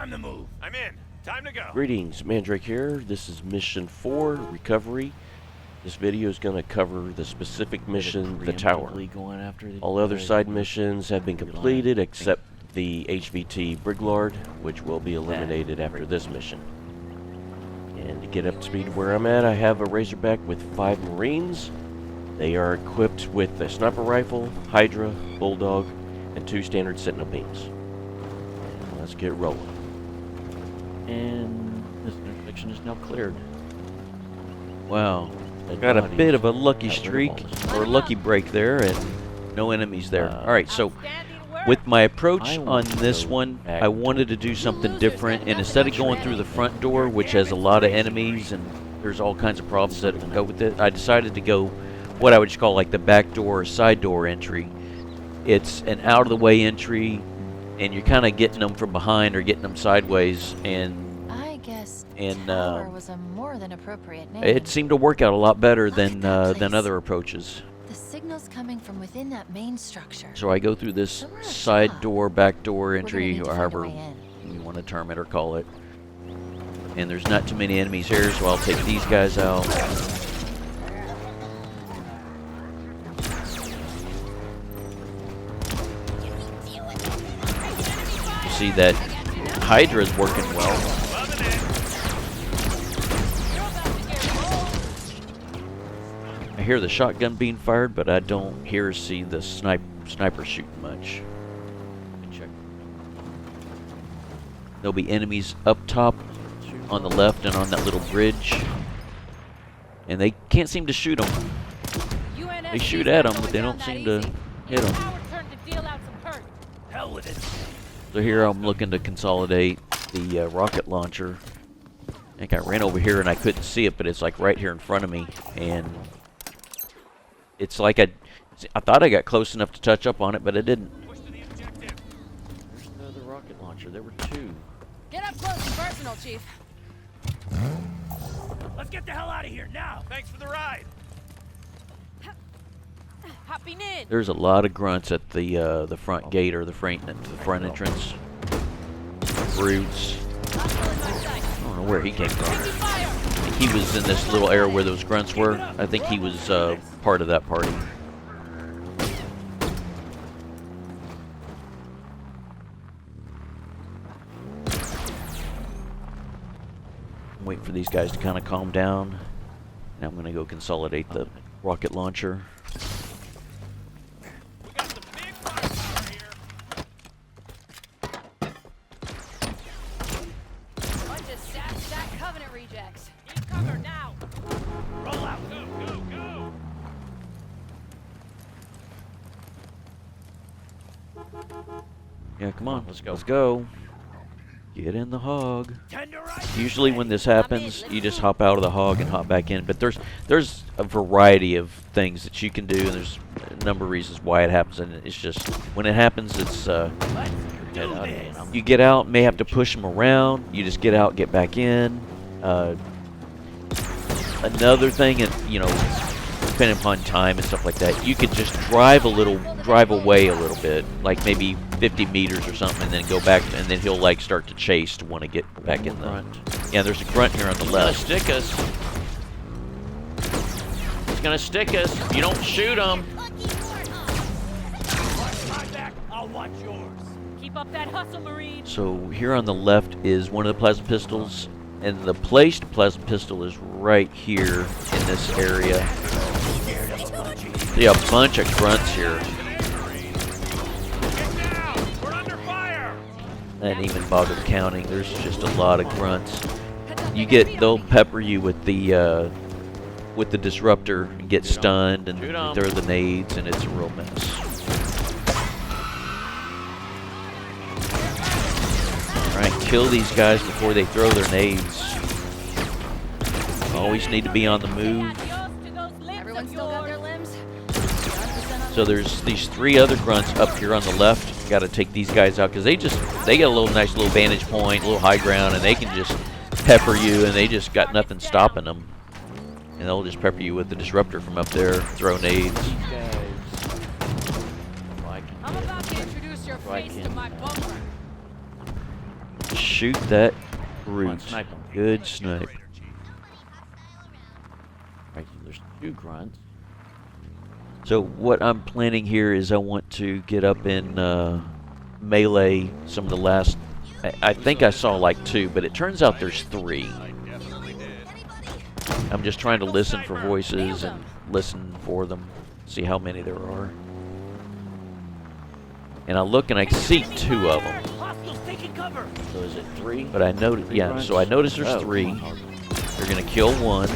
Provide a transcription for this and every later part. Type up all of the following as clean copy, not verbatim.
Time to move. I'm in. Time to go. Greetings, Mandrake here. This is Mission 4, Recovery. This video is going to cover the specific mission, the tower. All other side missions have been completed except the HVT Briglard, which will be eliminated after this mission. And to get up to speed where I'm at, I have a Razorback with 5 Marines. They are equipped with a sniper rifle, Hydra, Bulldog, and 2 standard Sentinel beams. And let's get rolling. And this intersection is now cleared. Wow. I got a bit of a lucky streak, or lucky break there, and no enemies there. Alright, so with my approach on this one, I wanted to do something different, and instead of going through the front door, which has a lot of enemies, and there's all kinds of problems that go with it, I decided to go what I would just call like the back door or side door entry. It's an out-of-the-way entry, and you're kind of getting them from behind or getting them sideways, and tower was a more than appropriate name. it seemed to work out a lot better than other approaches. The signal's coming from within that main structure. So I go through this side door, back door entry, or however you want to term it or call it. And there's not too many enemies here, so I'll take these guys out. You see that Hydra is working well. I hear the shotgun being fired, but I don't hear or see the sniper shooting much. Let me check. There'll be enemies up top on the left and on that little bridge. And they can't seem to shoot them. They shoot at them, but they don't seem to hit them. Hell with it. So here I'm looking to consolidate the rocket launcher. I think I ran over here and I couldn't see it, but it's like right here in front of me. And it's like I thought I got close enough to touch up on it, but I didn't. Push to the objective. There's another rocket launcher. There were 2. Get up close and personal, Chief. Let's get the hell out of here now. Thanks for the ride. Hopping in. There's a lot of grunts at the front gate or the front entrance. Brutes. I don't know where he came from. I think he was in this little area where those grunts were. I think he was part of that party. I'm waiting for these guys to kind of calm down. Now I'm going to go consolidate the rocket launcher. We got some big firepower here. Bunch of stack Covenant rejects. Need cover now. Roll out. Go, go, go. Yeah, come on. Let's go. Let's go. Get in the hog. Tenderize. Usually when this happens, you just hop out of the hog and hop back in. But there's a variety of things that you can do, and there's a number of reasons why it happens. And it's just, when it happens, it's you get out, may have to push them around. You just get out, get back in. Another thing, and you know, depending upon time and stuff like that, you could just drive away a little bit, like maybe 50 meters or something, and then go back, and then he'll like start to chase to want to get back in the grunt. Yeah, there's a grunt here on the left. He's gonna stick us. He's gonna stick us. If you don't shoot him. My back. I'll watch yours. Keep up that hustle, Marine. So here on the left is one of the plasma pistols, and the placed plasma pistol is right here in this area. See a bunch of grunts here. I didn't even bother counting. There's just a lot of grunts. They'll pepper you with the disruptor and get stunned, and throw the nades, and it's a real mess. Alright, kill these guys before they throw their nades. Always need to be on the move. Everyone still got their limbs? So there's these 3 other grunts up here on the left. Got to take these guys out because they get a nice little vantage point, a little high ground, and they can just pepper you, and they just got nothing stopping them. And they'll just pepper you with the disruptor from up there, throw nades. I'm about to introduce your face to my bunker. Shoot that Come on, brute. snipe him. Good snipe. Right, so there's 2 grunts. So what I'm planning here is I want to get up in melee some of the last... I think I saw like 2, but it turns out there's 3. I'm just trying to listen for voices and listen for them, see how many there are. And I look and I see 2 of them. Hostiles taking cover. So is it 3? But I noticed, yeah, grunts? so I noticed there's Oh, 3. come on, They're gonna kill 1.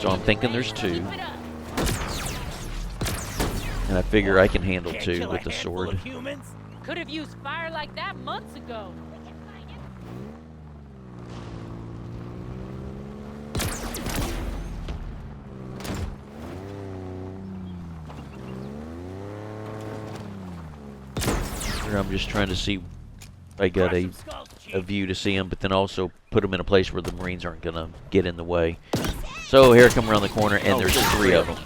So I'm thinking there's 2. And I figure I can handle Can't 2 kill a with the handful sword. of humans. Could have used fire like that months ago. Here I'm just trying to see if I got Crush a some skulls, Chief. view to see them, but then also put them in a place where the Marines aren't gonna get in the way. So here I come around the corner, and Oh, there's there's 3 of them.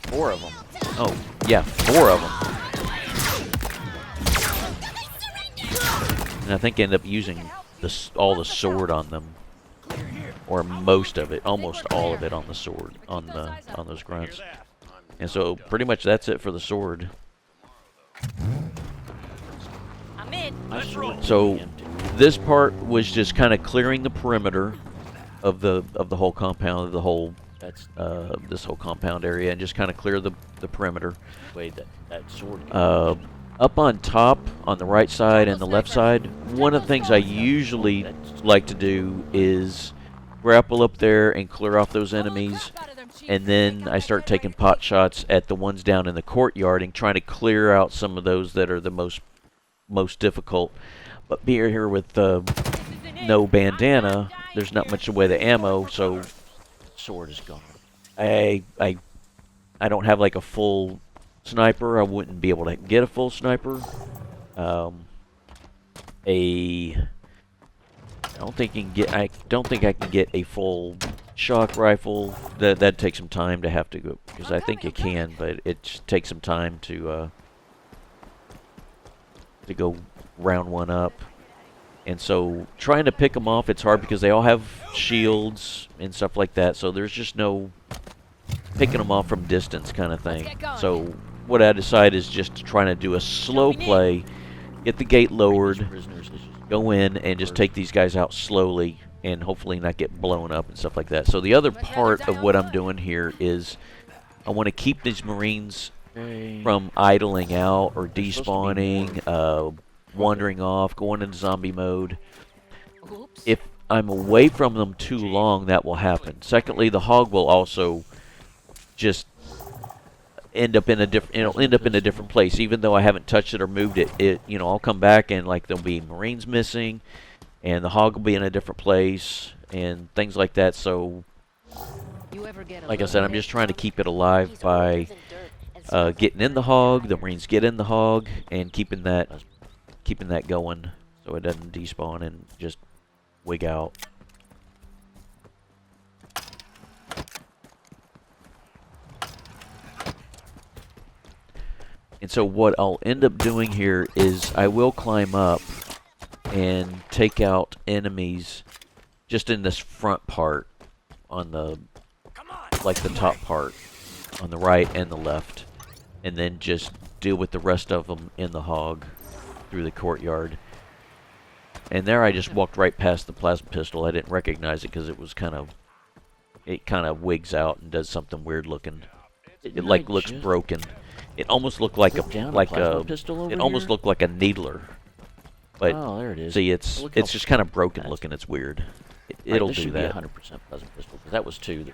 4 of them. Oh, yeah, 4 of them. And I think I end up using all the sword on them, or most of it, almost all of it on the sword, on those grunts. And so pretty much that's it for the sword. I'm in. Let's roll. So this part was just kind of clearing the perimeter of the whole compound, of the whole this whole compound area, and just kind of clear the perimeter. Wait, that sword. Up on top, on the right side and the left side, one of the things I usually like to do is grapple up there and clear off those enemies, and then I start taking pot shots at the ones down in the courtyard and trying to clear out some of those that are the most difficult. But being here with no bandana, there's not much in the way of ammo, so Sword is gone. I don't have like a full sniper. I wouldn't be able to get a full sniper. I don't think I can get a full shock rifle. That takes some time to have to go, because I think you can, but it just takes some time to go round one up. And so trying to pick them off, it's hard because they all have shields and stuff like that. So there's just no picking them off from distance kind of thing. So what I decide is just trying to do a slow play, get the gate lowered, go in and just take these guys out slowly and hopefully not get blown up and stuff like that. So the other part of what I'm doing here is I want to keep these Marines from idling out or despawning, wandering off, going into zombie mode. Oops. If I'm away from them too long, that will happen. Secondly, the hog will also just end up in a different place, even though I haven't touched it or moved it. I'll come back and like there'll be Marines missing, and the hog will be in a different place and things like that. So, like I said, I'm just trying to keep it alive by getting in the hog. The Marines get in the hog and keeping that going so it doesn't despawn and just wig out. And so what I'll end up doing here is I will climb up and take out enemies just in this front part on the top part on the right and the left, and then just deal with the rest of them in the hog through the courtyard. And there I just walked right past the plasma pistol. I didn't recognize it because it kind of wigs out and does something weird looking. It like looks broken. It almost looked like it almost looked like a needler. But oh, there it is. see, it's just kind of broken looking. It's weird. It'll this do should that. Be 100% plasma pistol, because that was 2.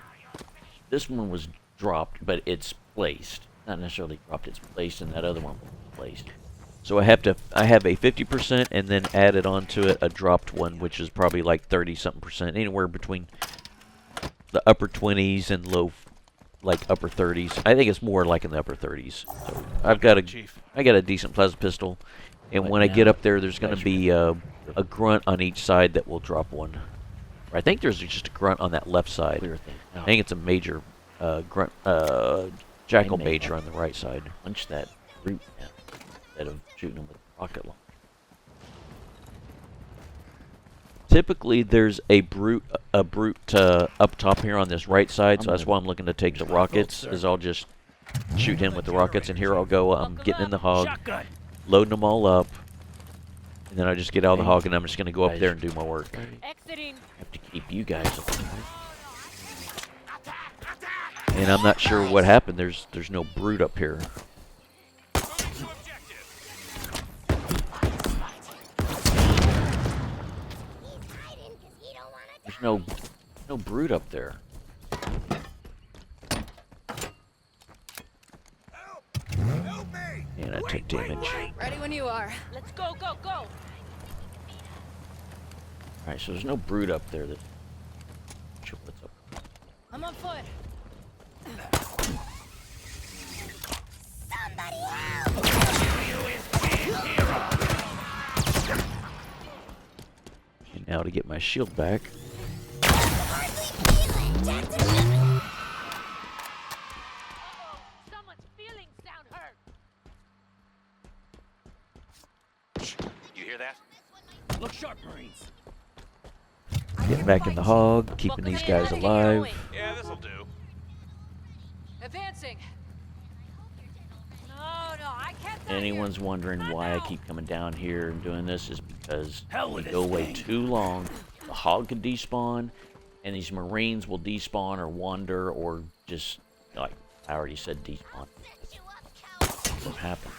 This one was dropped, but it's placed. Not necessarily dropped. It's placed, and that other one was placed. So I have a 50% and then added onto it a dropped one, which is probably like 30-something%, anywhere between the upper 20s and low, like upper 30s. I think it's more like in the upper 30s. So I got a decent plasma pistol, and when I get up there, there's going to be a grunt on each side that will drop one. I think there's just a grunt on that left side. I think it's a major grunt, jackal major on the right side. Punch that brute now, instead of shooting them with a rocket launcher. Typically, there's a brute up top here on this right side, so that's why I'm looking to take the rockets. Is I'll just shoot him with the rockets, and here I'll go. I'm getting in the hog, Shotgun. loading them all up, and then I just get out of the hog, and I'm just gonna go up there and do my work. Exiting. I have to keep you guys alive. And I'm not sure what happened. There's no brute up here. There's no brute up there. And I took damage. Ready when you are. Let's go, go, go. Alright, so there's no brute up there. That. Sure, what's up? I'm on foot. Somebody help! And now to get my shield back. Someone's feelings sound hurt. You hear that? Look sharp, Marines. Getting back in the hog, keeping these guys alive. Yeah, this'll do. Advancing. No, I can't. Anyone's wondering why I keep coming down here and doing this is because Hell we with go this away thing. too long. The hog can despawn, and these Marines will despawn or wander or just, like I already said, despawn. That's what happened.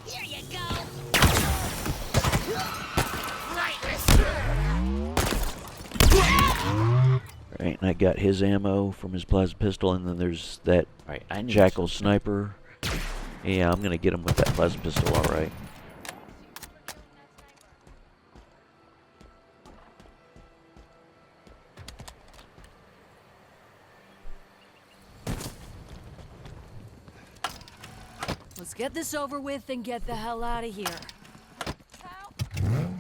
Here you go. Right, and I got his ammo from his plasma pistol, and then there's that Alright, I need Jackal some- sniper. Yeah, I'm gonna get him with that plasma pistol, alright. Let's get this over with and get the hell out of here. Help!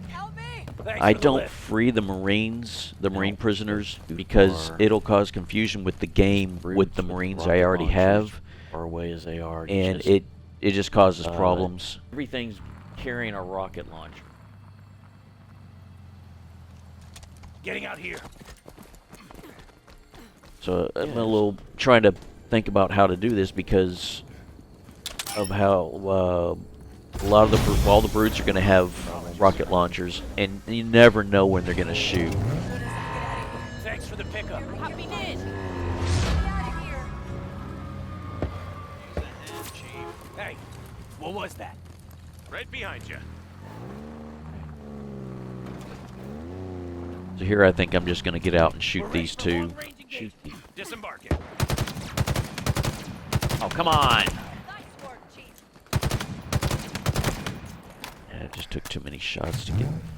Help me! Thanks I for the don't lift. free the Marines, the Marine No. prisoners, Too because far. it'll cause confusion with the game with the Marines I rocket already launchers, have, far away as they are, and just, it just causes uh, problems. everything's carrying a rocket launcher. Getting out here. So I'm a little trying to think about how to do this because of how a lot of all the brutes are going to have rocket launchers, and you never know when they're going to shoot. Thanks for the pickup. Hopping in. Hey, what was that? Right behind you. So here I think I'm just going to get out and shoot these two. Shoot these. Disembarking. Oh, come on! Nice work, Chief. And it just took too many shots to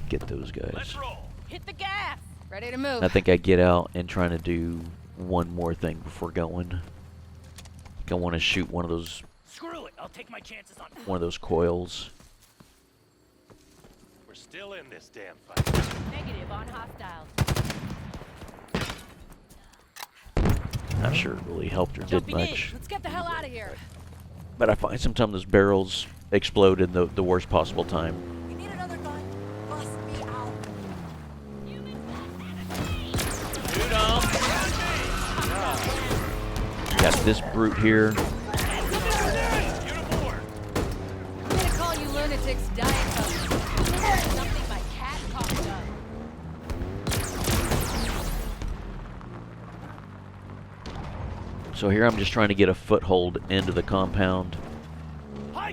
get those guys. Let's roll. Hit the gas. Ready to move. I think I get out and trying to do one more thing before going. I want to shoot one of those Screw it. I'll take my chances on. coils. We're still in this damn fight. Negative on hostiles. Not sure it really helped or did Jumping in. much. Let's get the hell out of here. But I find sometimes those barrels explode in the worst possible time. We need another gun. Bust me out. Shoot 'em. Got this brute here. Uniform. I'm gonna call you lunatics Diet Coke. Something my cat coughed up. So here I'm just trying to get a foothold into the compound. Huh?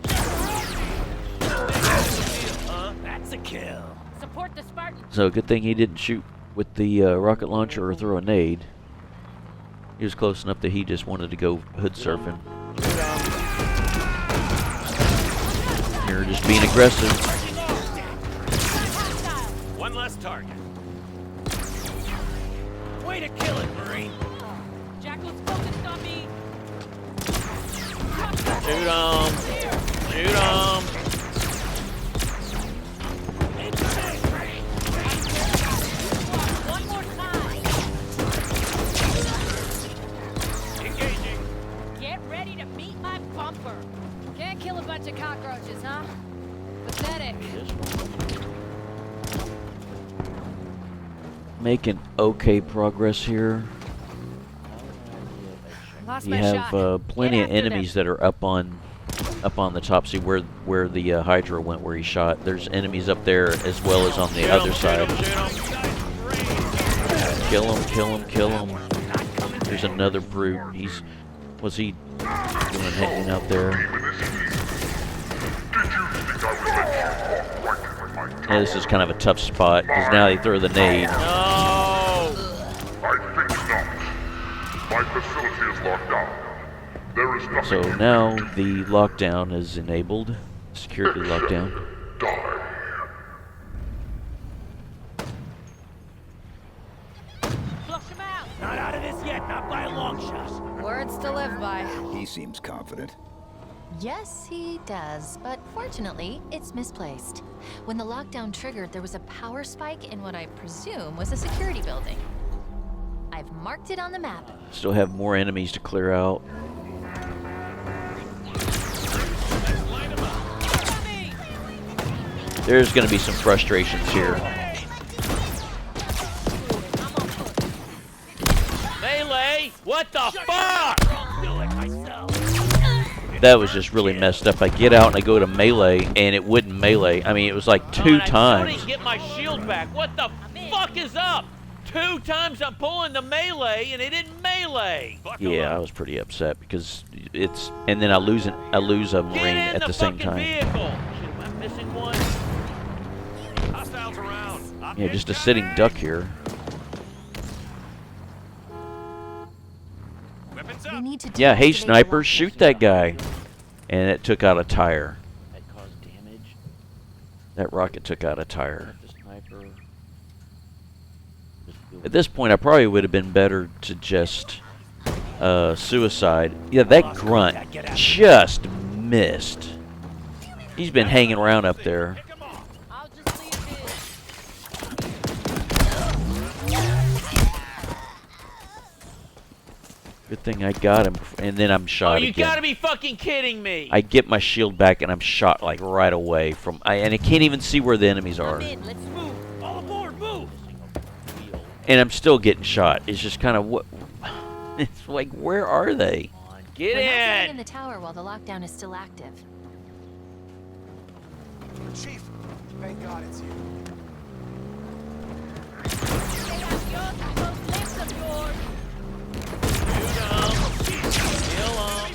That's a kill. Support the Spartan. So good thing he didn't shoot with the rocket launcher or throw a nade. He was close enough that he just wanted to go hood surfing. You're just being aggressive. One less target. Way to kill it, Marine. Jackal's focused on me. Shoot 'em! Shoot 'em! One more time. ready to meet my bumper. Can't kill a bunch of cockroaches, huh? Pathetic. Making okay progress here. Lost You my have shot. plenty Get of after them. enemies that are up on the top. See where the Hydra went, where he shot. There's enemies up there as well as on the other side. Kill him, kill him, kill him. There's another brute. What's he doing hanging out there? Yeah, this is kind of a tough spot because now they throw the nade. No! I think not. My facility is locked down. There is nothing. So now the lockdown is enabled. Security lockdown. Die. Flush him out. Not out of this yet, not by a long shot. Words to live by. He seems confident. Yes, he does, but fortunately, it's misplaced. When the lockdown triggered, there was a power spike in what I presume was a security building. I've marked it on the map. Still have more enemies to clear out. There's going to be some frustrations here. Melee! What the fuck? I'll do it myself. That was just really messed up. I get out and I go to melee, and it wouldn't melee. I mean, it was like two I still times. didn't get my shield back. What the fuck is up? 2 times I'm pulling the melee and it didn't melee. Yeah, I was pretty upset because it's, and then I lose a marine Get in at the same fucking time. vehicle. Shit, am I missing one? Hostiles around. Yeah, just a sitting duck here. Weapons We up. need to Yeah, hey deactivate the sniper, lockdown. shoot that guy. And it took out a tire. That caused damage. That rocket took out a tire. The sniper. At this point, I probably would have been better to just suicide. Yeah, that grunt just missed. He's been hanging around up there. Pick 'em off. I'll just leave this. Good thing I got him, and then I'm Oh, shot you again. gotta be fucking kidding me. I get my shield back, and I'm shot like right away from. And I can't even see where the enemies are, I'm in. Let's move. All aboard, move. and I'm still getting shot. It's just kind of what. It's like, where are they? Get We're not staying in in. the tower while the lockdown is still active. Chief, thank God it's you. Stay out yours and those legs of yours.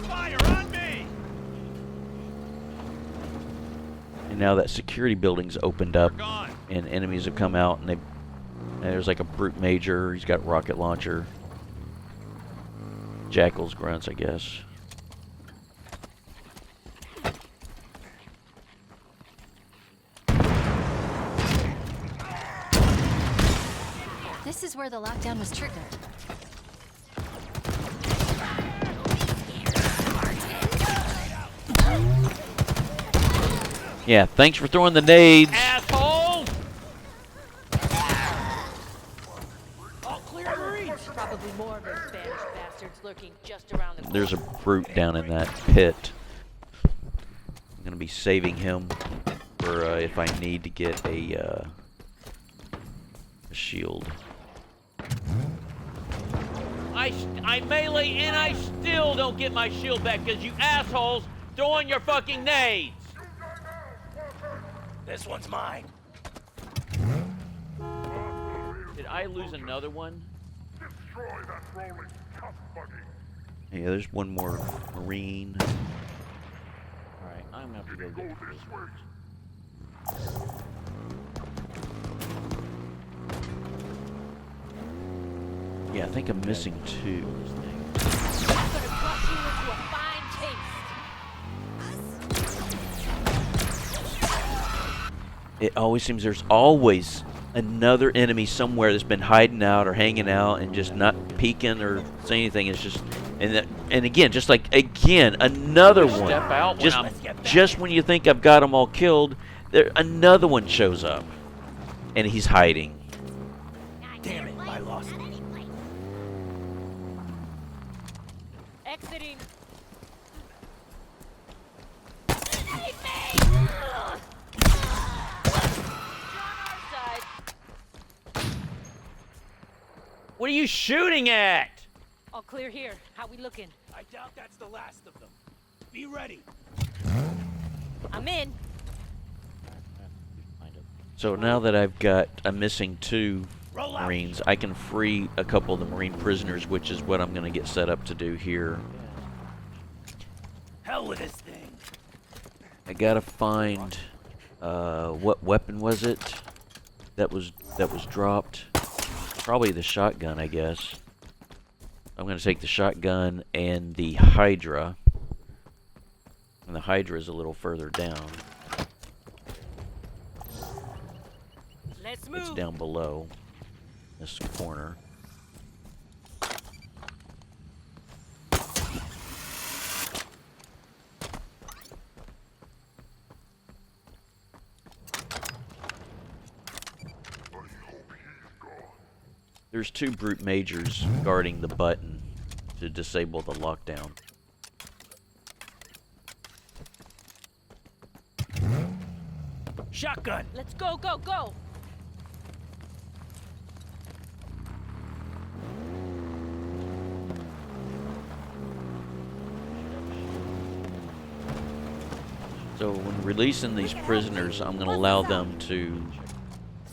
Fire on me. And now that security building's opened up, Gone. and enemies have come out, and there's like a brute major. He's got a rocket launcher. Jackal's grunts, I guess. This is where the lockdown was triggered. Yeah, thanks for throwing the nades. Asshole. Probably more of those Spanish bastards lurking just around the corner. There's a brute down in that pit. I'm gonna be saving him for if I need to get a shield. I melee and I still don't get my shield back because you assholes throwing your fucking nades. This one's mine. Did I lose another one? Destroy that rolling cuff buggy. Yeah, there's one more marine. Alright, I'm gonna have to go Go get this this. way. Yeah, I think I'm missing two. I'm gonna crush you into a fine paste. It always seems there's always another enemy somewhere that's been hiding out or hanging out and just not peeking or saying anything. It's just, and again, just like again, another one. Step out when I'm- Just when you think I've got them all killed, there another one shows up, and he's hiding. Damn it, I lost it. Exiting. Save me! You're on our side. What are you shooting at? All clear here. How we looking? I doubt that's the last of them. Be ready. I'm in. So now that I'm missing 2 Roll out. Marines, I can free a couple of the Marine prisoners, which is what I'm going to get set up to do here. Hell with this thing. I gotta find what weapon was it that was dropped? Probably the shotgun, I guess. I'm gonna take the shotgun and the Hydra. And the Hydra is a little further down. Let's move. It's down below this corner. There's 2 brute majors guarding the button to disable the lockdown. Shotgun. Let's go, go, go. So when releasing these prisoners, I'm going to allow them to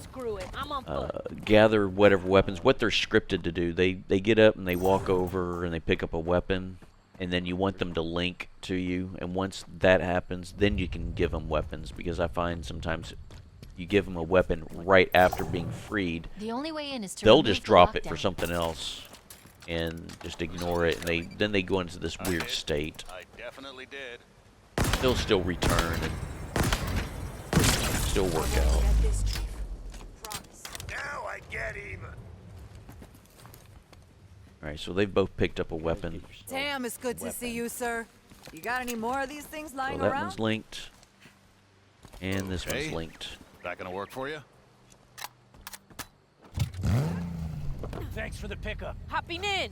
Screw it. I'm on foot. gather whatever weapons, what they're scripted to do. They get up and they walk over and they pick up a weapon, and then you want them to link to you, and once that happens, then you can give them weapons, because I find sometimes you give them a weapon right after being freed, The only way in is to they'll remove just the drop it for lockdown. something else and just ignore it, and then they go into this weird state. I definitely did. They'll still return and still work out. Get this, Chief. Promise. Now I get even. Alright, so they've both picked up a weapon. Damn, it's good to see you, sir. You got any more of these things So lying that around? one's linked. And this Okay. one's linked. That gonna work for you? Thanks for the pickup. Hopping in.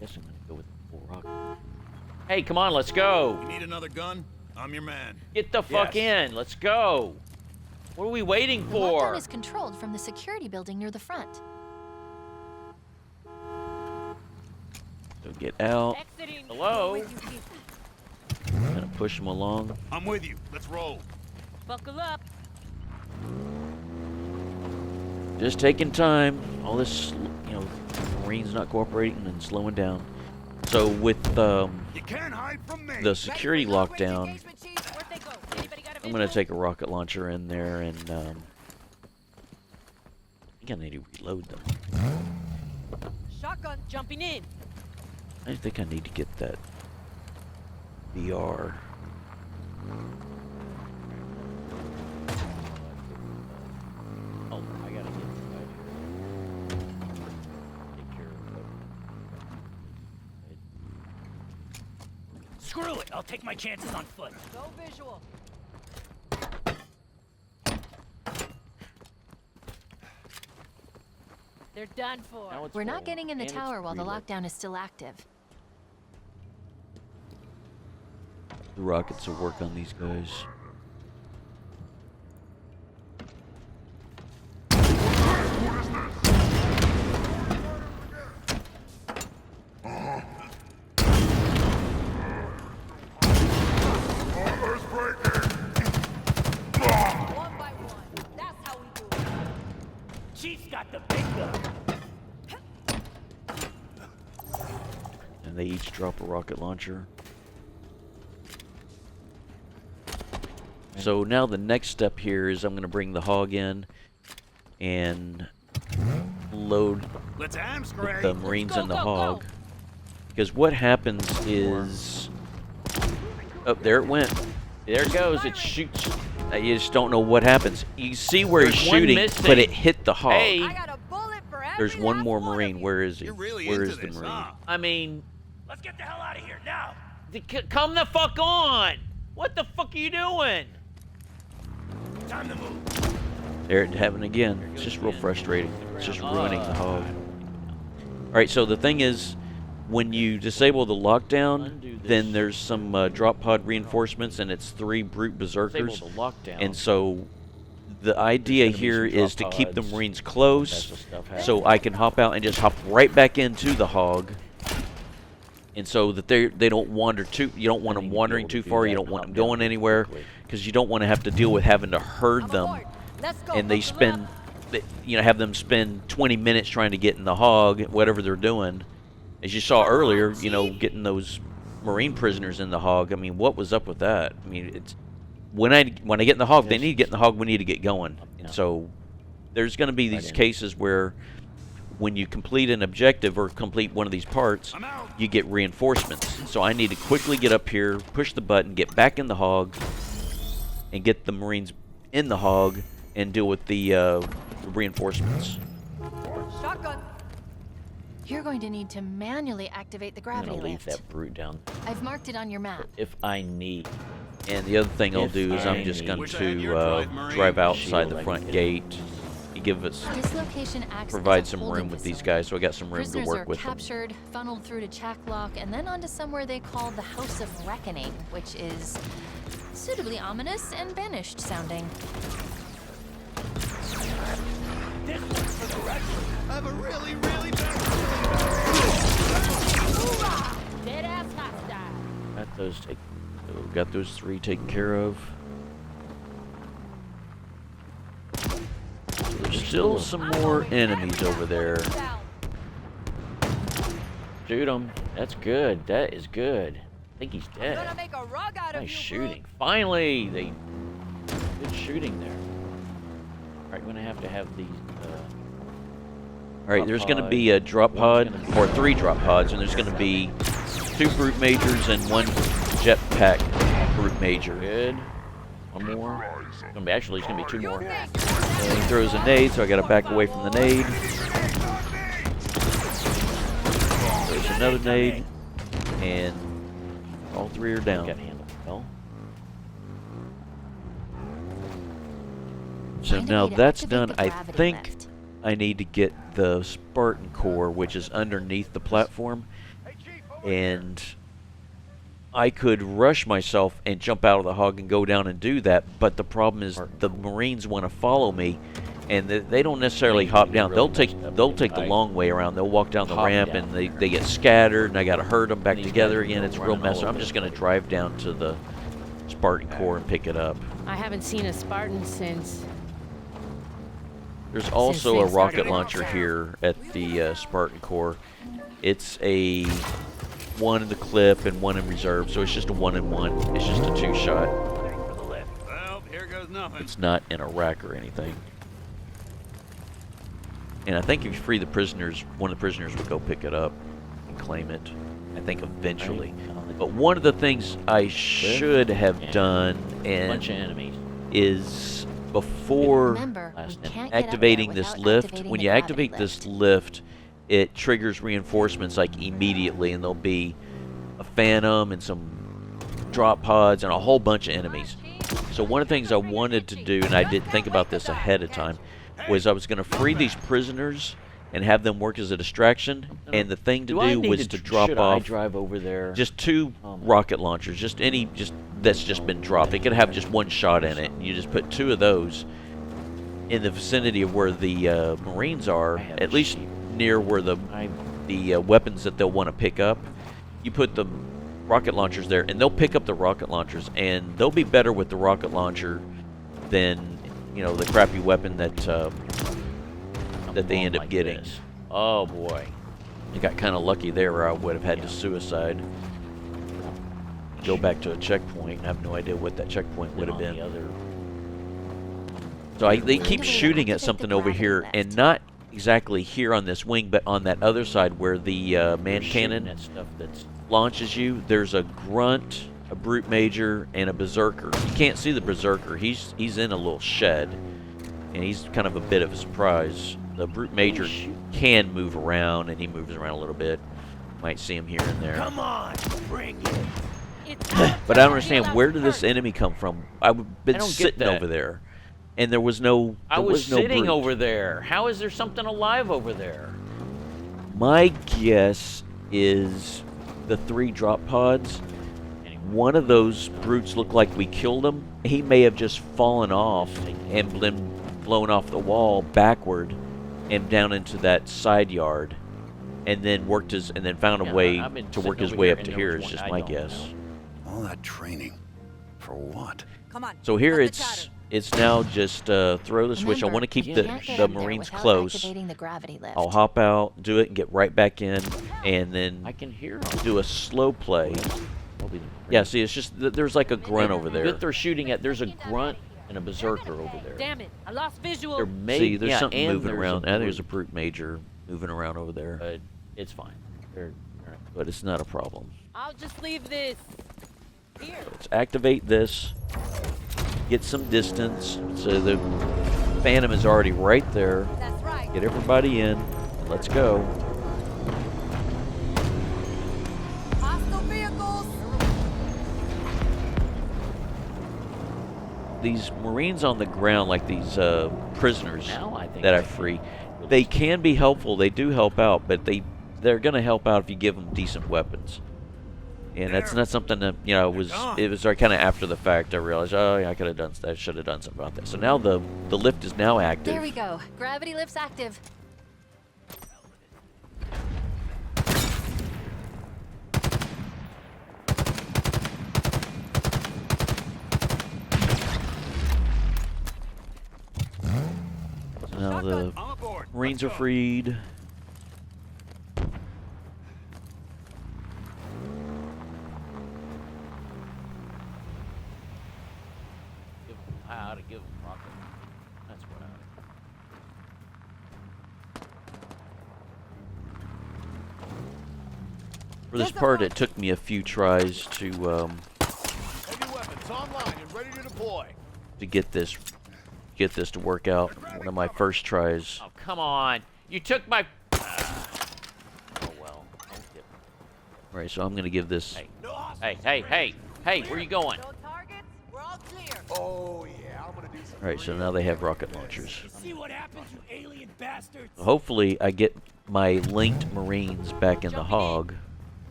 Guess I'm gonna go with the full rocket. Hey, come on, let's go. You need another gun? I'm your man. Get the fuck in. Let's go. What are we waiting The lockdown for? is controlled from the security building near the front. So get out. Exiting. Hello? With you, Chief. Gonna push them along. I'm with you. Let's roll. Buckle up. Just taking time. All this, Marines not cooperating and slowing down. So with You can't hide from me. the security lockdown, Engagement, Chief. Where'd they go? Anybody got a I'm gonna visual? take a rocket launcher in there and I think I need to reload them. Shotgun. Jumping in. I think I need to get that VR. Oh, I gotta get right here. Take care of it. Screw it. I'll take my chances on foot. Go visual. They're done for. Now it's We're not rolling, getting in the and it's tower while the reloading. lockdown is still active. The rockets will work on these guys. Armor's breaking! One by one. That's how we do it. Chief's got the big gun. And they each drop a rocket launcher. So now the next step here is I'm going to bring the hog in and load Let's Amscray. the Marines Go, and the go, go. hog. Because what happens is... Oh, there it went. There it goes. It shoots. You just don't know what happens. You see where There's he's one shooting, missing. but it hit the hog. Hey. I got a bullet for every There's one last more one of Marine. you. Where is he? You're really Where into is the this, Marine? huh? I mean, Let's get the hell out of here now. come the fuck on. What the fuck are you doing? Time to move. There it happened again. It's just real frustrating. It's just ruining the hog. Alright, so the thing is, when you disable the lockdown, then there's some drop pod reinforcements, and it's 3 brute berserkers. And so the idea here is to keep the Marines close, so I can hop out and just hop right back into the hog. And so that they don't wander too. You don't want them wandering too far. You don't want them going anywhere, because you don't want to have to deal with having to herd them, and they spend, have them spend 20 minutes trying to get in the hog, whatever they're doing. As you saw earlier, getting those Marine prisoners in the hog. I mean, what was up with that? I mean, it's when I get in the hog, they need to get in the hog. We need to get going. And so there's going to be these cases where when you complete an objective or complete one of these parts, you get reinforcements. So I need to quickly get up here, push the button, get back in the hog, and get the Marines in the hog and deal with the reinforcements. Shotgun. You're going to need to manually activate the gravity I'm gonna leave lift. that brute down I've marked it on your map. if I need. And the other thing I'll do is I'm just going to drive outside the front gate. You give us This location acts provide as a some holding room with these facility. guys, so I got some room to Prisoners work are with them. captured, funneled through to Chak Lok, and then onto somewhere they call the House of Reckoning, which is suitably ominous and banished sounding. This one's for the rest. I have a really, really bad Dead ass hostile. Got those 3 taken care of. There's still some more enemies over there. Shoot him. That's good. That is good. I think he's dead. Gonna make a rug out of Nice you, shooting. Finally, good shooting there. All right, we're gonna have to have these. All right, there's going to be a drop pod, or 3 drop pods, and there's going to be 2 brute majors and 1 jetpack brute major. Good. One more. It's gonna be 2 more. And he throws a nade, so I got to back away from the nade. There's another nade, and all 3 are down. Got handled well. So Find a now way to that's activate done. the I gravity think lift. I need to get the Spartan Core, which is underneath the platform, and I could rush myself and jump out of the hog and go down and do that, but the problem is the Marines want to follow me, and they don't necessarily hop down. They'll take the long way around. They'll walk down the ramp, and they get scattered, and I got to herd them back together again. It's a real mess. So I'm just going to drive down to the Spartan Core and pick it up. I haven't seen a Spartan since. There's also a they've started. rocket launcher here at the Spartan Core. It's a 1 in the clip and 1 in reserve, so it's just a 1-in-1. It's just a 2-shot. Well, here goes nothing. It's not in a rack or anything. And I think if you free the prisoners, one of the prisoners would go pick it up and claim it. I think eventually. But one of the things I should have done Bunch of enemies. is before Remember, we last can't activating get up this there lift, without when activating you the activate gravity this lift. lift, it triggers reinforcements like immediately, and there'll be a phantom and some drop pods and a whole bunch of enemies. So one of the things I wanted to do, and I didn't think about this ahead of time, was I was going to free these prisoners and have them work as a distraction, and the thing to do was to drop should I off drive over there? just 2 rocket launchers, just that's just been dropped. It could have just 1 shot in it. You just put 2 of those in the vicinity of where the Marines are, at least near where the weapons that they'll want to pick up. You put the rocket launchers there, and they'll pick up the rocket launchers, and they'll be better with the rocket launcher than the crappy weapon that they end up getting. Oh boy. I got kind of lucky there, where I would have had to suicide. Go back to a checkpoint. I have no idea what that checkpoint would have been. So they keep shooting at something over here, and not exactly here on this wing, but on that other side where the man cannon launches you. There's a grunt, a brute major, and a berserker. You can't see the berserker. He's in a little shed, and he's kind of a bit of a surprise. The brute major can move around, and he moves around a little bit. Might see him here and there. Come on, bring it. But I don't understand, where did this enemy come from? I've been I don't get sitting that. over there, and there was no. I was no sitting brute. over there. How is there something alive over there? My guess is the 3 drop pods. One of those brutes looked like we killed him. He may have just fallen off and been blown off the wall backward and down into that side yard, and then found a way to work his way up to here. Is just my guess. All that training, for what? Come on. So here cut the chatter. it's now just throw the switch. I want to keep the Marines close. Activating the gravity lift. I'll hop out, do it, and get right back in, and then I can hear do a slow play. Yeah, see, it's just there's like a grunt over there. That they're shooting at. There's a grunt and a berserker over there. Damn it, I lost visual. See, there's something and moving around. A There's a brute major moving around over there. But it's fine. But it's not a problem. I'll just leave this here. Let's activate this. Get some distance. So the Phantom is already right there. That's right. Get everybody in. And let's go. Hostile vehicles. These Marines on the ground, like these prisoners Now I think that I I can free, they can be helpful. They do help out, but they're going to help out if you give them decent weapons. And that's not something that, you know, it was kind of after the fact I realized, oh, yeah, I should have done something about that. So now the lift is now active. There we go. Gravity lift's active. So now the Marines are freed. I ought to give them rocket. That's what I For this part, it took me a few tries to Heavy weapons online and ready to deploy. get this to work out. One of my first tries. Oh, come on. You took my... Oh, well. All right, so I'm gonna give this. Hey, where you going? No targets. We're all clear. Oh, yeah, I'm gonna do some. All right, so now they have rocket launchers. See what happens, you alien bastards? Hopefully, I get my linked Marines back in the hog,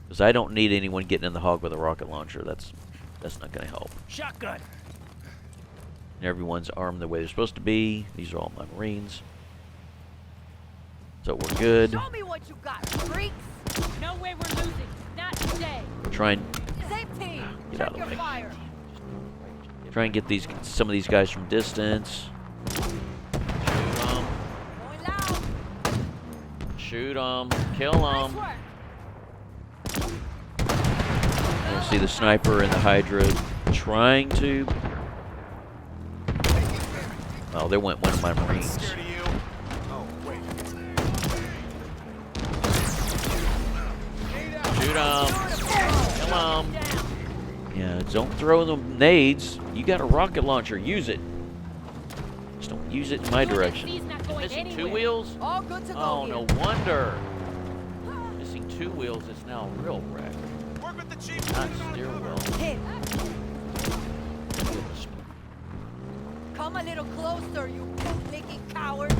because I don't need anyone getting in the hog with a rocket launcher. That's not gonna help. Shotgun. And everyone's armed the way they're supposed to be. These are all my Marines. So we're good. Show me what you got, freaks. No way we're losing. Not today. Try and Same team. Get Check out of your the way. fire. get some of these guys from distance. Going loud. Shoot them. Kill Nice them. work. You'll see the sniper and the Hydra trying to. Oh, there went one of my Marines. Scared of you? Oh, wait. Shoot them. Kill them. Yeah, don't throw them nades. You got a rocket launcher. Use it. Just don't use it in my direction. He's not going Missing anywhere. 2 wheels? All good to go Oh, here. no wonder. Missing 2 wheels is now a real wreck. Work with the chief. Not steer wheel. Hit. Come a little closer, you boot-licking coward.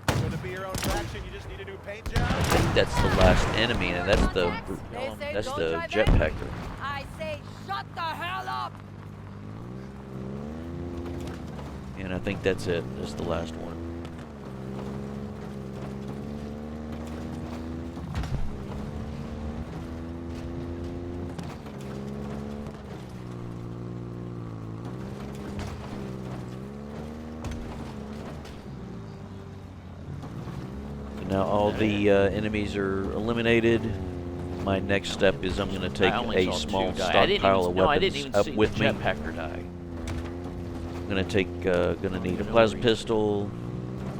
Going to be your own faction. You just need a new paint job. I think that's the last enemy, and that's the jetpacker. I say, shut the hell up. And I think that's it. That's the last one. Now all the enemies are eliminated. My next step is I'm going to take a small stockpile of weapons up with me. Jetpacker die. I'm going to take, going to need a plasma pistol,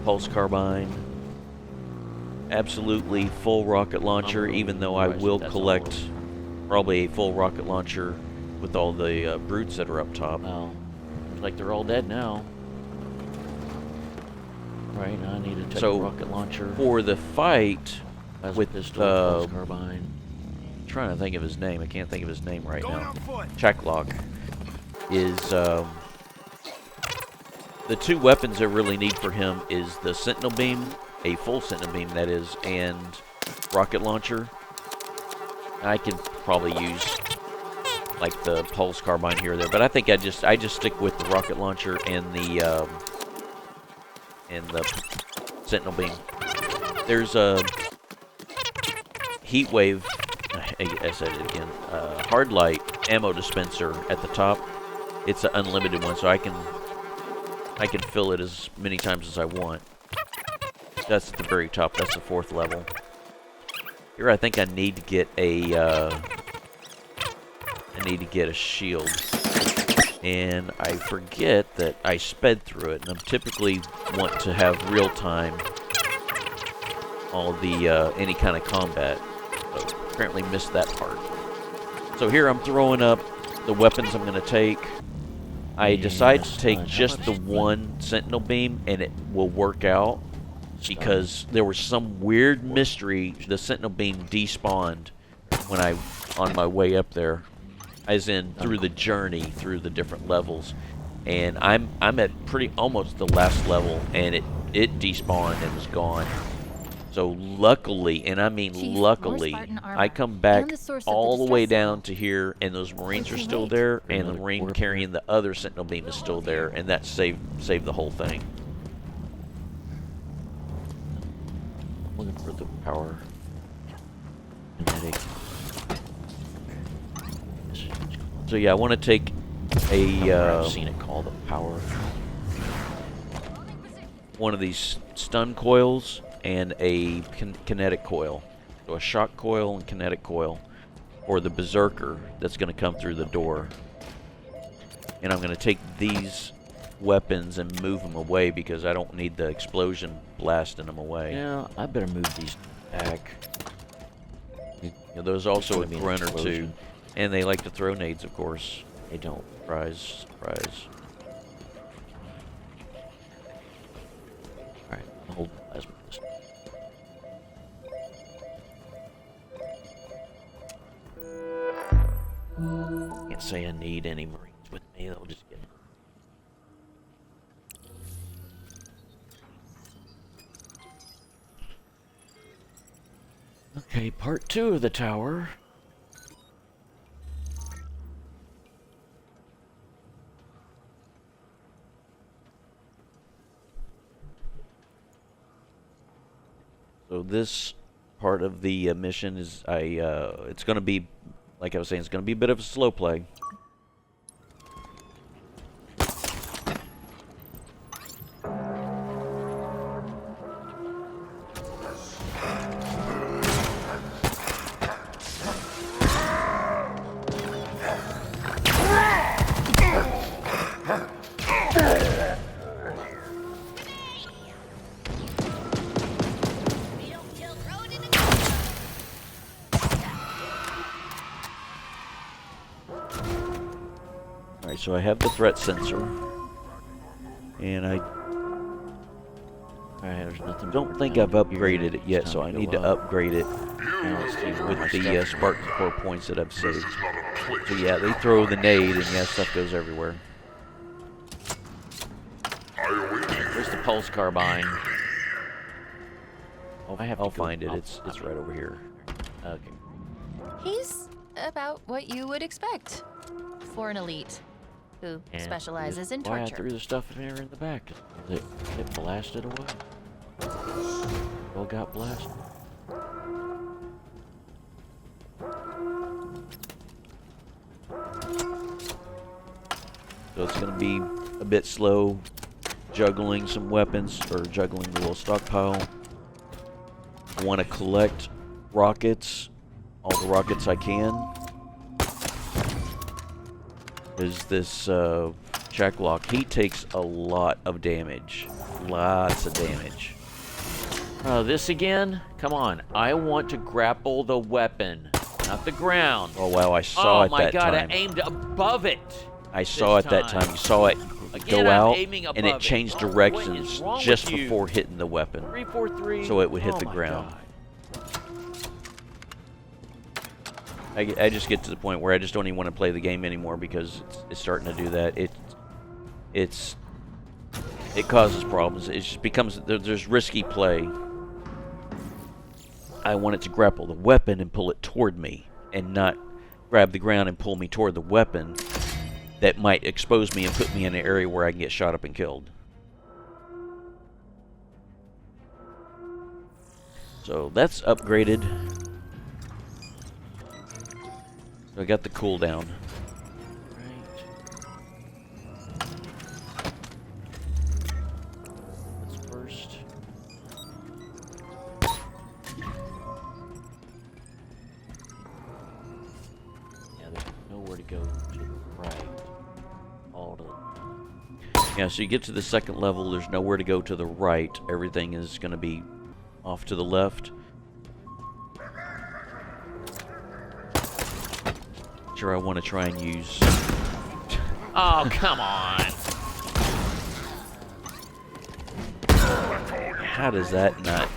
pulse carbine, absolutely full rocket launcher, even though I will collect probably a full rocket launcher with all the brutes that are up top. Well, looks like they're all dead now. Right, now I need to take a rocket launcher. For the fight with pistol, pulse carbine. I'm trying to think of his name. I can't think of his name right Going now. on foot. Chak Lok is the 2 weapons I really need for him is the sentinel beam a full sentinel beam, that is, and rocket launcher, I can probably use like the pulse carbine here or there, but I think I just stick with the rocket launcher and the sentinel beam. There's a heat wave. I said it again. Hard light ammo dispenser at the top. It's an unlimited one, so I can fill it as many times as I want. That's at the very top. That's the 4th level. Here, I think I need to get a shield, and I forget that I sped through it, and I typically want to have real time all the any kind of combat. So apparently missed that part. So here I'm throwing up the weapons I'm going to take. I decide to take just the one sentinel beam, and it will work out because there was some weird mystery. The sentinel beam despawned when on my way up there, as in through the journey through the different levels, and I'm at almost the last level, and it despawned and was gone. So luckily, and I mean Chief, luckily, I come back all the way down zone. to here, and those Marines are still there, and the Marine carrying the other sentinel beam is still there, and that saved the whole thing. Looking for the power kinetic. So yeah, I want to take a I've seen it called the power. one of these stun coils and a kinetic coil. So a shock coil and kinetic coil, or the berserker that's going to come through the door. And I'm going to take these weapons and move them away because I don't need the explosion blasting them away. Yeah, I better move these back. You know, there's also a There's gonna be an grunt or two, explosion. and they like to throw nades, of course. They don't. Surprise, surprise. Alright, hold plasma. Can't say I need any Marines with me. They'll just get. Okay, part 2 of the tower. So this part of the mission is it's going to be, like I was saying, it's going to be a bit of a slow play. Alright, so I have the threat sensor, and I Alright, there's nothing. don't think I've upgraded it yet, so I need to upgrade it with the Spartan Core points that I've saved. So yeah, they throw the nade, and yeah, stuff goes everywhere. Where's the pulse carbine? I'll find it. It's right over here. Okay. He's about what you would expect for an elite who And specializes in why I torture. threw the stuff in here in the back. It blasted away. Well, got blasted. So it's going to be a bit slow juggling some weapons, or juggling the little stockpile. I want to collect rockets, all the rockets I can. Is this Chak Lok? He takes a lot of damage. Lots of damage. This again? Come on. I want to grapple the weapon, not the ground. Oh wow, I saw it my that God, time. I aimed above it. I saw it that time. You saw it Again, go I'm out, aiming and above it changed it. What directions is wrong just with you? before hitting the weapon. 343. So it would hit Oh the my ground. God. I just get to the point where I just don't even want to play the game anymore because it's starting to do that. It causes problems. It just becomes there's risky play I want it to grapple the weapon and pull it toward me, and not grab the ground and pull me toward the weapon that might expose me and put me in an area where I can get shot up and killed. So that's upgraded. So I got the cooldown. Yeah, so you get to the second level, there's nowhere to go to the right. Everything is going to be off to the left. Sure, I want to try and use... Oh, come on! How does that not...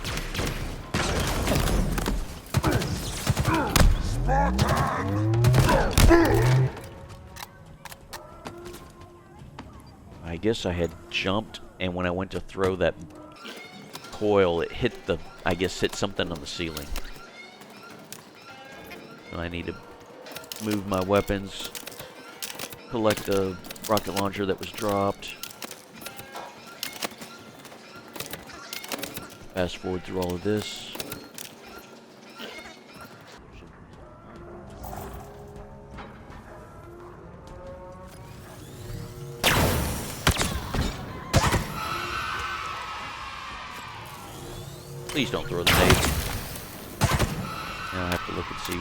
I guess I had jumped, and when I went to throw that coil, it hit the, I guess, hit something on the ceiling. So I need to move my weapons, collect the rocket launcher that was dropped. Fast forward through all of this. Please don't throw the nade. Now I have to look and see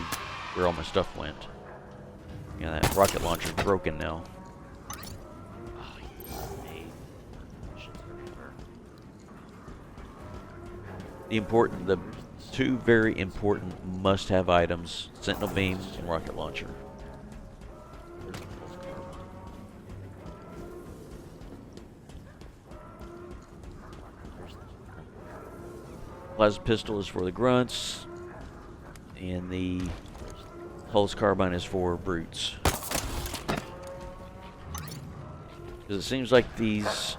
where all my stuff went. Yeah, that rocket launcher's broken now. The two very important must-have items: sentinel beam and rocket launcher. Plasma pistol is for the grunts, and the pulse carbine is for brutes. Because it seems like these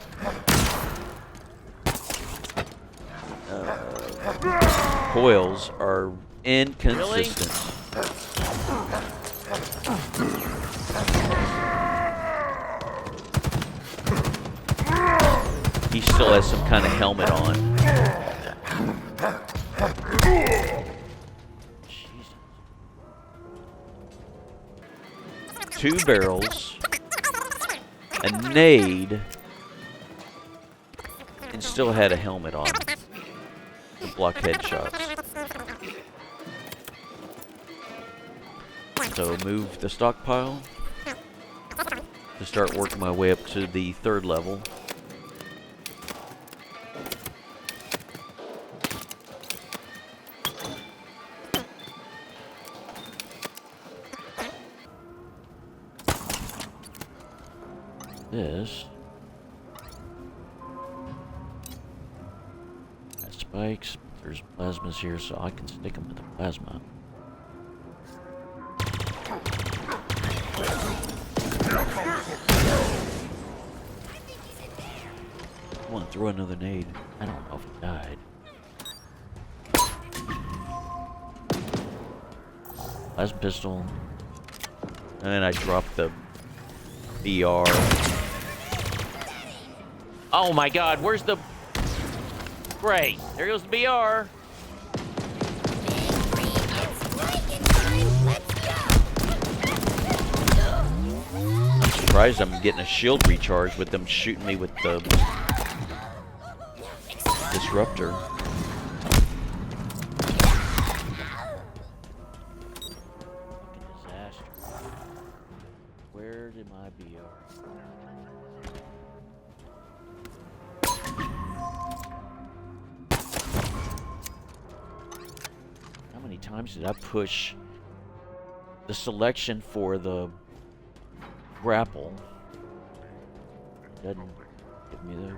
coils are inconsistent. He still has some kind of helmet on. Two barrels, a nade, and still had a helmet on to block headshots. So move the stockpile to start working my way up to the third level. This got spikes. There's plasmas here, so I can stick them with the plasma. I want to throw another nade. I don't know if it died. Plasma pistol, and then I dropped the BR. Oh my God, where's the... Great, there goes the BR. I'm surprised I'm getting a shield recharge with them shooting me with the disruptor. Disaster. Where did my BR? How many times did I push the selection for the grapple? Doesn't give me the...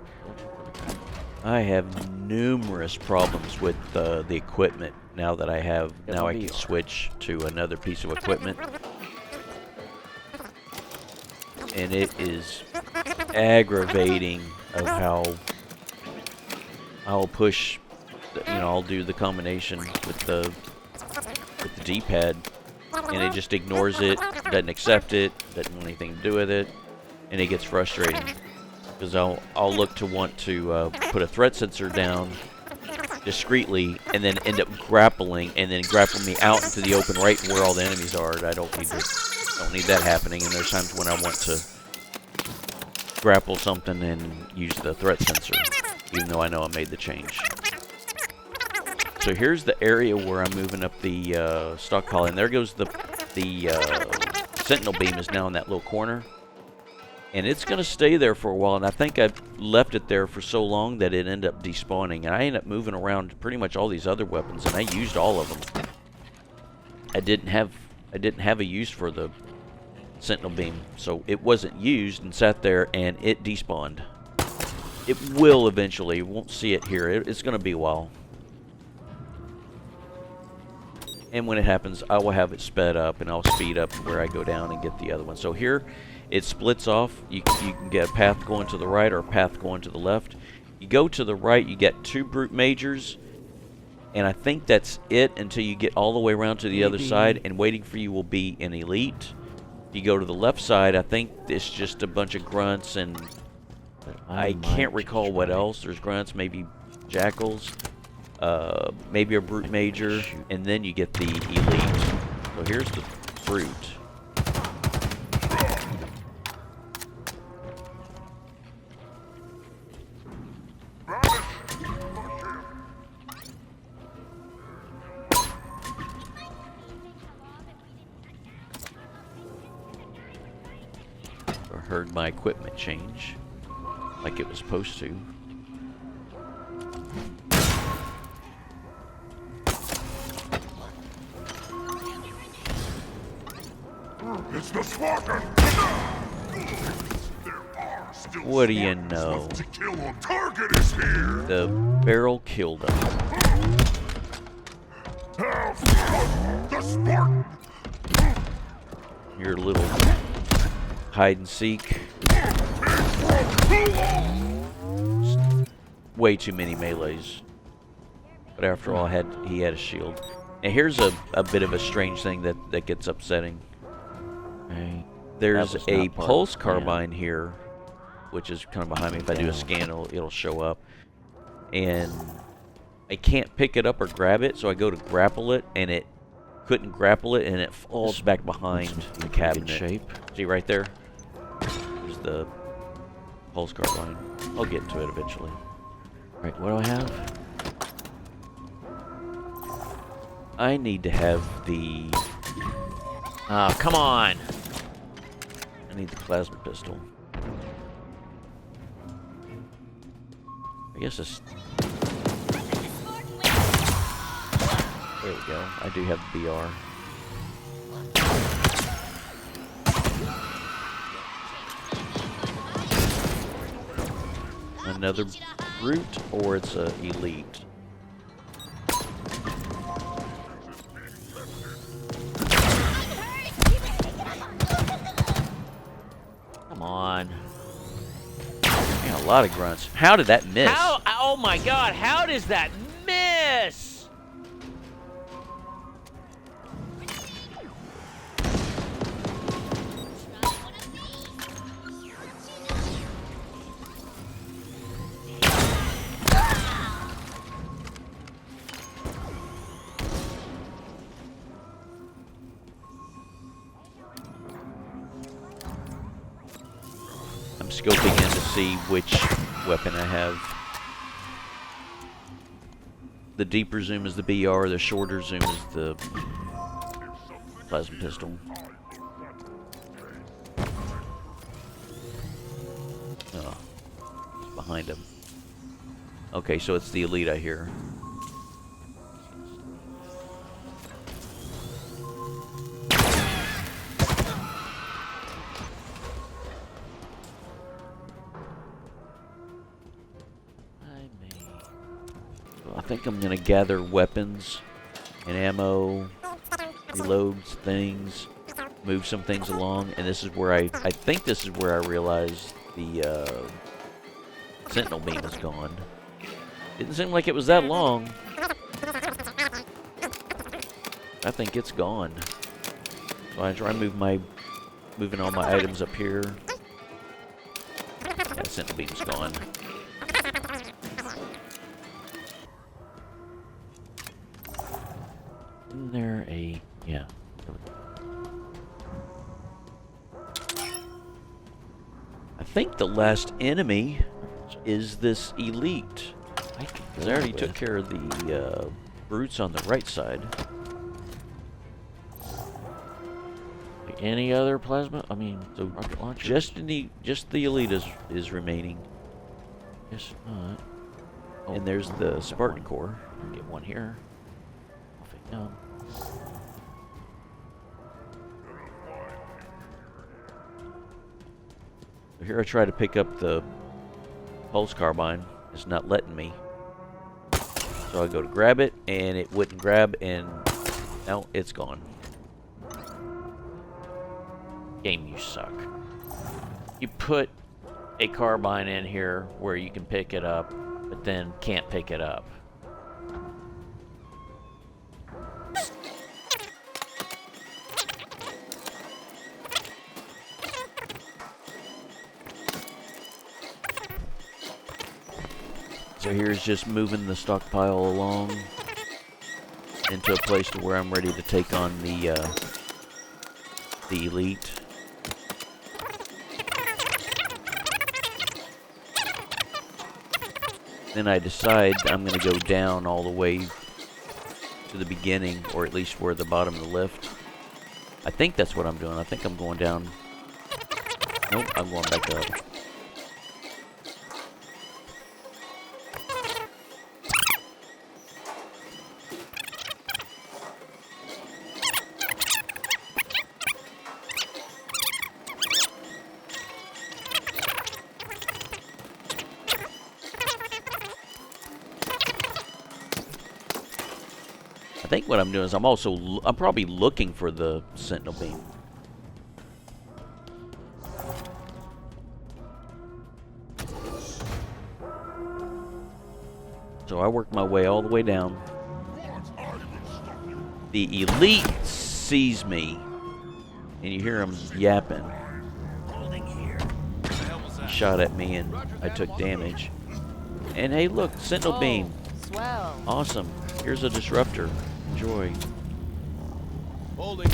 I have numerous problems with the equipment now that I have. Now I can switch to another piece of equipment. And it is aggravating of how I'll push you know, I'll do the combination with the D-pad, and it just ignores it, doesn't accept it, doesn't want anything to do with it, and it gets frustrating because I'll look to want to put a threat sensor down discreetly, and then end up grappling, and then grapple me out into the open right where all the enemies are. I don't need that happening. And there's times when I want to grapple something and use the threat sensor, even though I know I made the change. So here's the area where I'm moving up the stock collie, and there goes the sentinel beam is now in that little corner. And it's going to stay there for a while, and I think I've left it there for so long that it ended up despawning. And I ended up moving around pretty much all these other weapons, and I used all of them. I didn't have a use for the sentinel beam, so it wasn't used and sat there, and it despawned. It will eventually. You won't see it here. It's going to be a while. And when it happens, I will have it sped up, and I'll speed up to where I go down and get the other one. So here, it splits off. You can get a path going to the right or a path going to the left. You go to the right, you get 2 brute majors, and I think that's it until you get all the way around to the other side, and waiting for you will be an elite. If you go to the left side, I think it's just a bunch of grunts, and I can't recall what else. There's grunts, maybe jackals, maybe a brute major, and then you get the elite. So here's the brute. Heard my equipment change like it was supposed to. It's the Spartan! What do you know? To kill on target is here. The barrel killed him. The Spartan! Your little hide and seek. Way too many melees. But after all, he had a shield. And here's a bit of a strange thing that gets upsetting. There's a pulse carbine here, which is kind of behind me. If I do a scan, it'll show up. And I can't pick it up or grab it, so I go to grapple it, and it couldn't grapple it, and it falls back behind the cabinet. See right there? There's the pulse carbine. I'll get to it eventually. Right, what do I have? I need to have the... Oh, come on! I need the plasma pistol. I guess it's... There we go. I do have the BR. Another brute, or it's a elite. Come on. Man, a lot of grunts. How did that miss? How? Oh my God! How does that miss? I'm scoping in to see which weapon I have. The deeper zoom is the BR, the shorter zoom is the plasma pistol. Oh, it's behind him. Okay, so it's the elite I hear. I think I'm gonna gather weapons and ammo, reload things, move some things along, and this is where I think this is where I realized the sentinel beam is gone. Didn't seem like it was that long. I think it's gone. So I try and moving all my items up here. Yeah, the sentinel beam's gone. Isn't there a... yeah. I think the last enemy is this elite. Because I already took care of the brutes on the right side. Any other plasma? I mean, the rocket launcher? Just the elite is remaining. Guess not. Oh, and there's the Spartan Core. Get one here. Off it down. Here I try to pick up the pulse carbine. It's not letting me. So I go to grab it, and it wouldn't grab, and now it's gone. Game, you suck. You put a carbine in here where you can pick it up, but then can't pick it up. So here's just moving the stockpile along into a place to where I'm ready to take on the elite. Then I decide I'm going to go down all the way to the beginning, or at least where the bottom of the lift. I think that's what I'm doing. I think I'm going down. Nope, I'm going back up. I think what I'm doing is I'm probably looking for the sentinel beam. So I work my way all the way down. The elite sees me, and you hear him yapping. He shot at me, and I took damage. And hey, look, sentinel beam. Swell. Awesome. Here's a disruptor. Enjoy. Holding.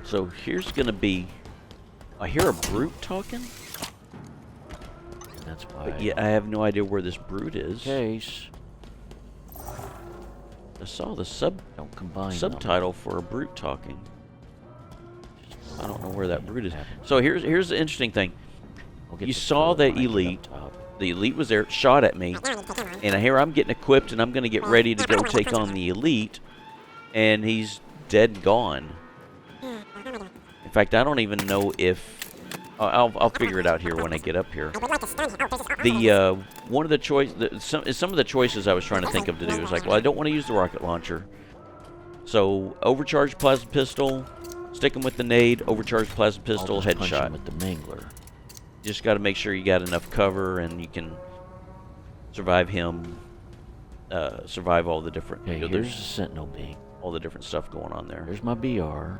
So here's gonna be. I hear a brute talking. That's why. But yeah, I have no idea where this brute is. Case. I saw the Don't combine subtitle for a brute talking. I don't know where that brute is. So here's the interesting thing. You saw the elite. The elite was there, shot at me, and here I'm getting equipped, and I'm going to get ready to go take on the elite, and he's dead and gone. In fact, I don't even know if I'll figure it out here when I get up here. The one of the some of the choices I was trying to think of to do is like, well, I don't want to use the rocket launcher, so overcharged plasma pistol, stick him with the nade, overcharged plasma pistol, headshot. With the mangler. Just got to make sure you got enough cover and you can survive him. Survive all the different. Okay, here's the sentinel beam. All the different stuff going on there. There's my BR.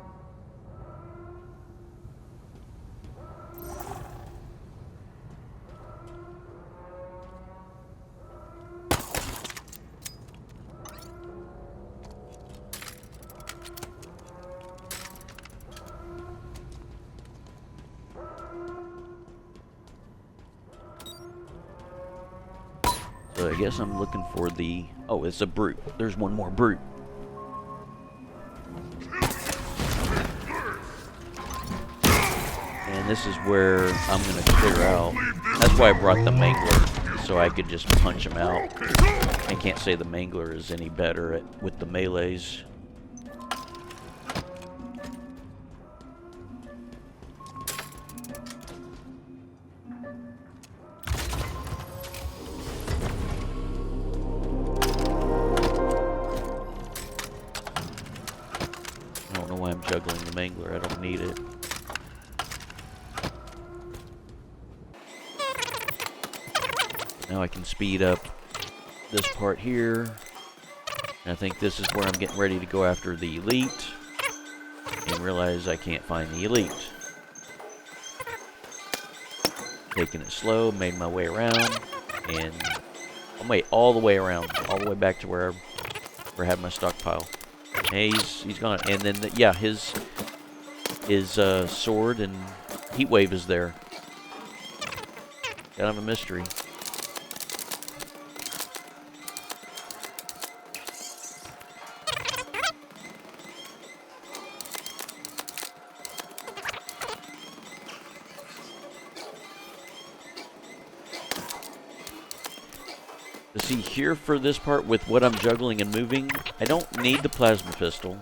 So I guess I'm looking for the... Oh, it's a brute. There's one more brute. And this is where I'm going to clear out. That's why I brought the mangler, so I could just punch him out. I can't say the mangler is any better with the melees. I don't know why I'm juggling the mangler. I don't need it. Now I can speed up this part here. And I think this is where I'm getting ready to go after the elite. And realize I can't find the elite. Taking it slow, made my way around. And I made all the way around. All the way back to where I had my stockpile. And he's gone. And then, yeah, his sword and heat wave is there. Kind of a mystery. See, here for this part, with what I'm juggling and moving, I don't need the plasma pistol.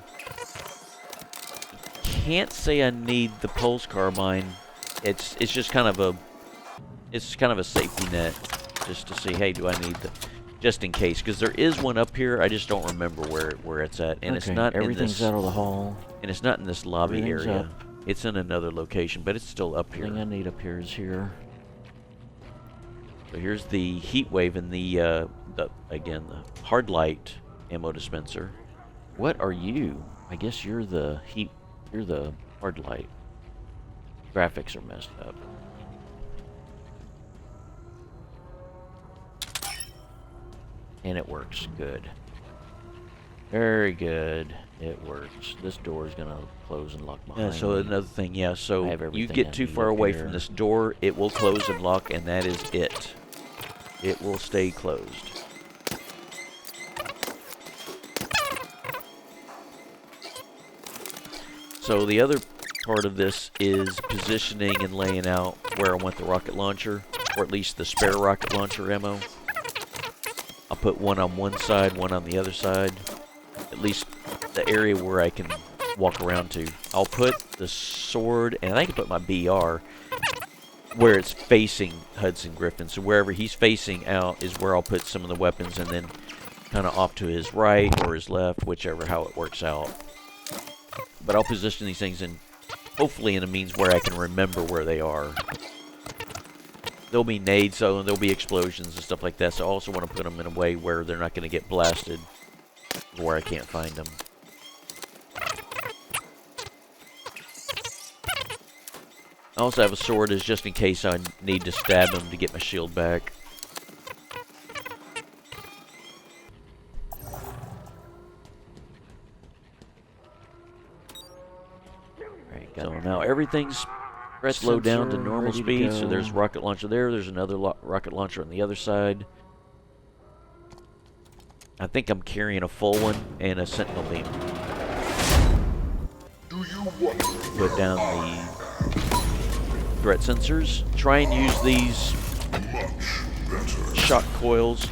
Can't say I need the pulse carbine. It's just kind of a safety net, just to see, hey, do I need the, just in case, because there is one up here. I just don't remember where it's at, and okay, it's not everything's in this, out of the hall. and it's not in this lobby Everything's area. up. It's in another location, but it's still up here. Everything I need up here is here. So here's the heat wave and the hard light ammo dispenser. What are you? I guess you're the hard light. Graphics are messed up. And it works good. Very good. It works. This door is gonna close and lock behind So me. another thing, yeah, so I have you everything get I too need far up away here. from this door, it will close and lock, and that is it. It will stay closed. So the other part of this is positioning and laying out where I want the rocket launcher, or at least the spare rocket launcher ammo. I'll put one on one side, one on the other side. At least the area where I can walk around to. I'll put the sword, and I can put my BR where it's facing Hudson Griffin. So wherever he's facing out is where I'll put some of the weapons, and then kind of off to his right or his left, whichever how it works out. But I'll position these things in, hopefully in a means where I can remember where they are. There'll be nades, so there'll be explosions and stuff like that. So I also want to put them in a way where they're not going to get blasted, where I can't find them. I also have a sword as just in case I need to stab him to get my shield back. So now everything's slowed down to normal speed. So there's a rocket launcher there. There's another rocket launcher on the other side. I think I'm carrying a full one and a sentinel beam. Put down the threat sensors. Try and use these shock coils.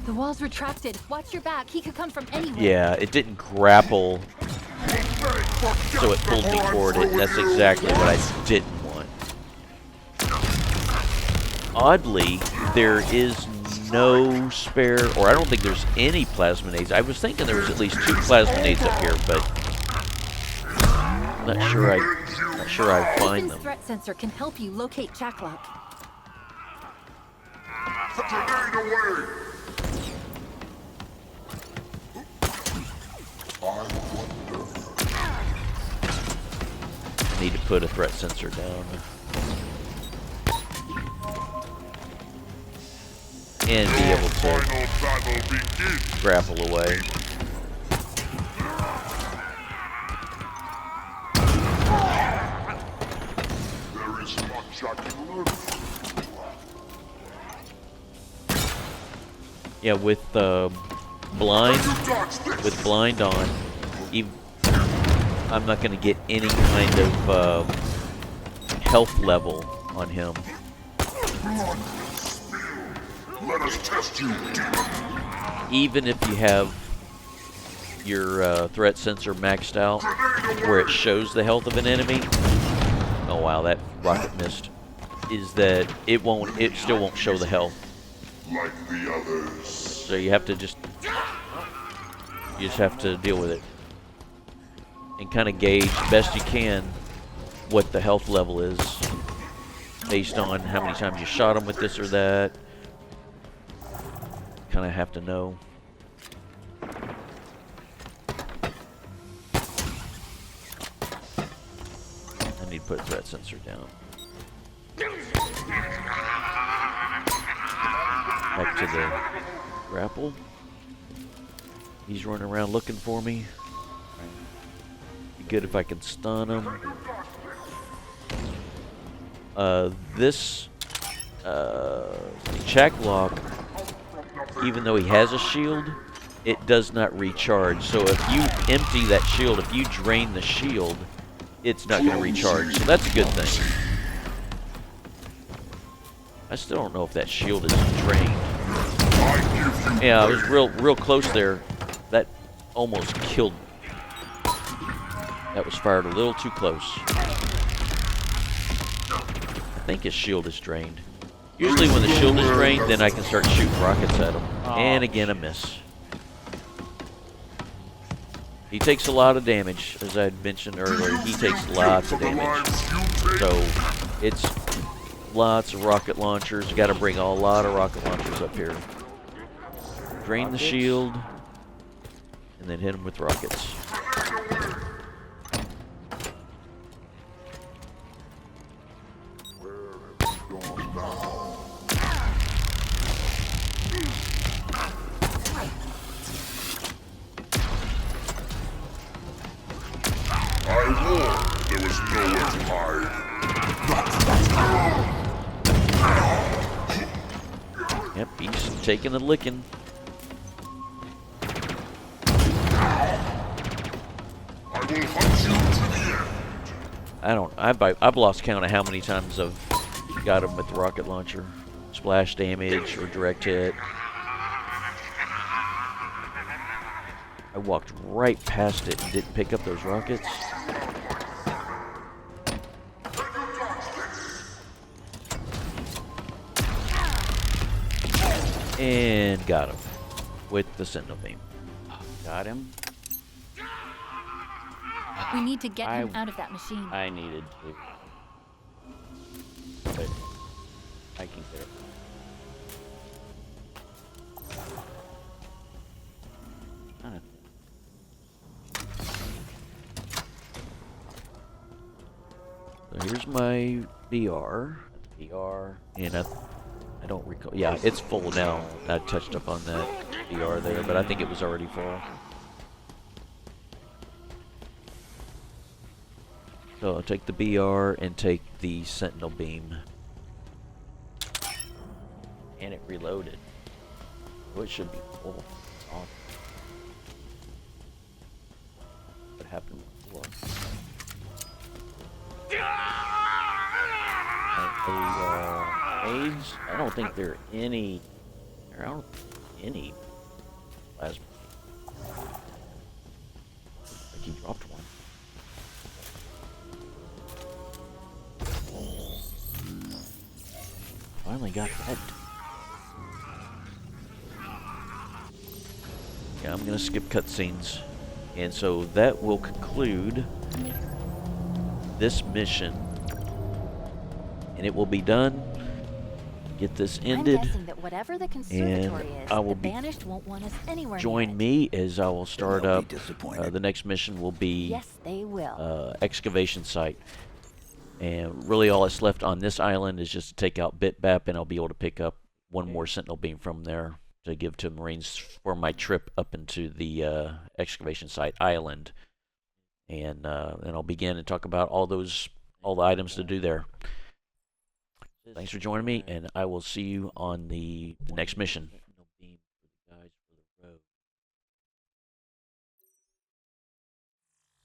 The wall's retracted. Watch your back. He could come from anywhere. Yeah, it didn't grapple, so it pulled me toward it. That's exactly what I didn't want. Oddly, there is no spare, or I don't think there's any plasma nades. I was thinking there was at least 2 plasma nades up here, but I'm not sure I find Ethan's them. threat sensor can help you locate Chak Lok. Grenade away! Need to put a threat sensor down. And be able to grapple away. There is much I can learn. Yeah, with blind on, I'm not going to get any kind of health level on him. Let us test you, demon. Even if you have your threat sensor maxed out, where it shows the health of an enemy. Oh wow, that rocket missed. Is that it still won't show the health. Like the others. So you just have to deal with it. And kind of gauge best you can what the health level is based on how many times you shot them with this or that. kind of have to know. I need to put a threat sensor down. Back to the grapple. He's running around looking for me. Be good if I can stun him. This Chak Lok, even though he has a shield, it does not recharge. So if you empty that shield, if you drain the shield, it's not going to recharge. So that's a good thing. I still don't know if that shield is drained. Yeah, I was real close there. That almost killed me. That was fired a little too close. I think his shield is drained. Usually when the shield is drained, then I can start shooting rockets at him. And again, a miss. He takes a lot of damage, as I had mentioned earlier. He takes lots of damage. So it's lots of rocket launchers. You got to bring a lot of rocket launchers up here. Drain the shield, and then hit him with rockets. There was nowhere to hide. Yep, he's taking a licking. I will hunt you to the end. I've lost count of how many times I've got him with the rocket launcher. Splash damage or direct hit. I walked right past it and didn't pick up those rockets. And got him with the sentinel beam. Got him. We need to get him out of that machine. I needed to. But I can get it. So here's my BR. And I don't recall. Yeah, it's full now. I touched up on that BR there, but I think it was already full. So I'll take the BR and take the sentinel beam. And it reloaded. Oh, it should be full. Awesome. What happened before? Aids? I don't think there are any. I don't think any plasma. Like he dropped one. Finally got that. Yeah, I'm gonna skip cutscenes. And so that will conclude this mission. And it will be done. Get this ended. I'm guessing that whatever the conservatory is, I will the Banished won't want us anywhere join me as I will start up. The next mission will be yes, they will. excavation site. And really all that's left on this island is just to take out Bit-Bap, and I'll be able to pick up one more sentinel beam from there to give to Marines for my trip up into the excavation site island. And then I'll begin and talk about all the items to do there. Thanks for joining me, and I will see you on the next mission.